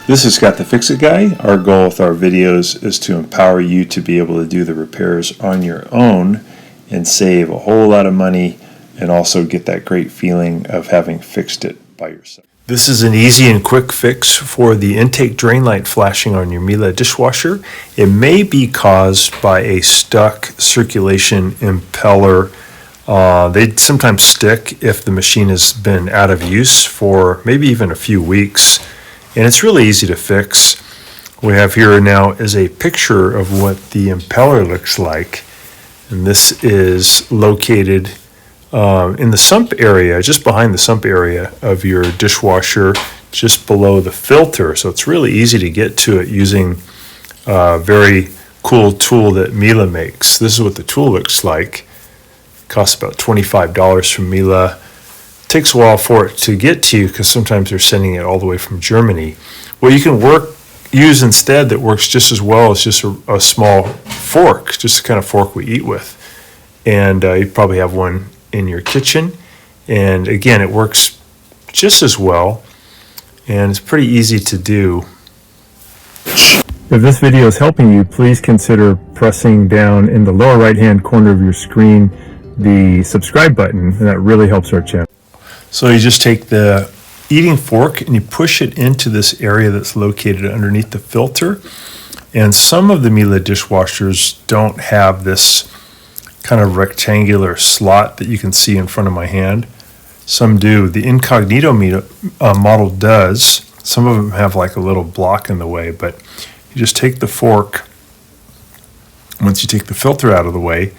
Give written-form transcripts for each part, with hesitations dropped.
This is Scott the Fix-It Guy. Our goal with our videos is to empower you to be able to do the repairs on your own and save a whole lot of money and also get that great feeling of having fixed it by yourself. This is an easy and quick fix for the intake drain light flashing on your Miele dishwasher. It may be caused by a stuck circulation impeller. They sometimes stick if the machine has been out of use for maybe even a few weeks. And it's really easy to fix. What we have here now is a picture of what the impeller looks like. And this is located in the sump area, just behind the sump area of your dishwasher, just below the filter. So it's really easy to get to it using a very cool tool that Miele makes. This is what the tool looks like. It costs about $25 from Miele. Takes a while for it to get to you because sometimes they're sending it all the way from Germany. What you can use instead that works just as well is just a small fork, just the kind of fork we eat with. And you probably have one in your kitchen. And again, it works just as well. And it's pretty easy to do. If this video is helping you, please consider pressing down in the lower right-hand corner of your screen the subscribe button, and that really helps our channel. So you just take the eating fork and you push it into this area that's located underneath the filter. And some of the Miele dishwashers don't have this kind of rectangular slot that you can see in front of my hand. Some do. The Incognito model does. Some of them have like a little block in the way, but you just take the fork. Once you take the filter out of the way, you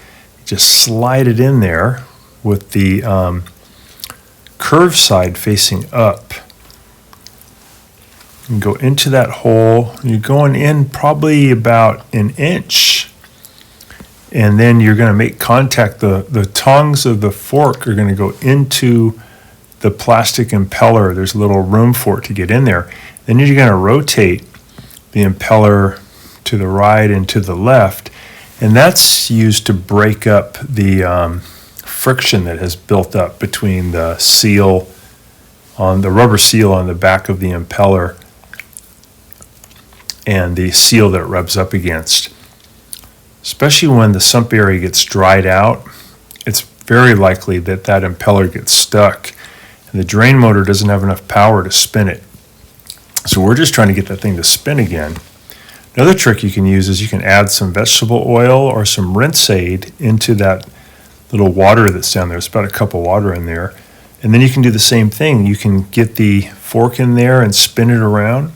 just slide it in there with the curved side facing up. And go into that hole. You're going in probably about an inch. And then you're going to make contact. The tongs of the fork are going to go into the plastic impeller. There's a little room for it to get in there. Then you're going to rotate the impeller to the right and to the left. And that's used to break up the friction that has built up between the seal on the rubber seal on the back of the impeller and the seal that it rubs up against. Especially when the sump area gets dried out, it's very likely that that impeller gets stuck and the drain motor doesn't have enough power to spin it. So we're just trying to get that thing to spin again. Another trick you can use is you can add some vegetable oil or some rinse aid into that little water that's down there. It's about a cup of water in there. And then you can do the same thing. You can get the fork in there and spin it around.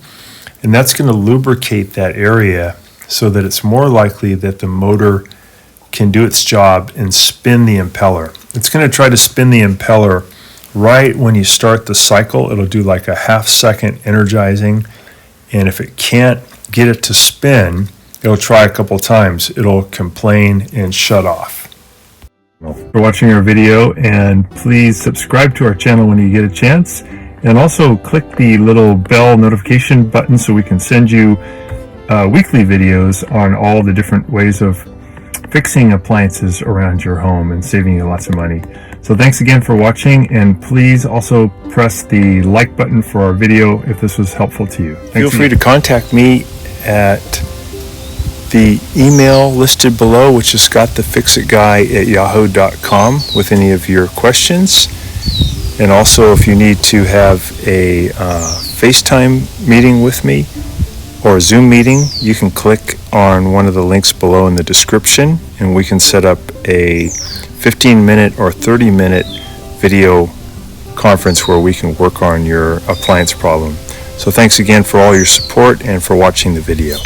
And that's going to lubricate that area so that it's more likely that the motor can do its job and spin the impeller. It's going to try to spin the impeller right when you start the cycle. It'll do like a half-second energizing. And if it can't get it to spin, it'll try a couple times. It'll complain and shut off. For watching our video, and please subscribe to our channel when you get a chance, and also click the little bell notification button so we can send you weekly videos on all the different ways of fixing appliances around your home and saving you lots of money. So thanks again for watching, and please also press the like button for our video if this was helpful to you. Feel free to contact me at the email listed below, which is scottthefixitguy@yahoo.com, with any of your questions. And also, if you need to have a FaceTime meeting with me or a Zoom meeting, you can click on one of the links below in the description, and we can set up a 15-minute or 30-minute video conference where we can work on your appliance problem. So thanks again for all your support and for watching the video.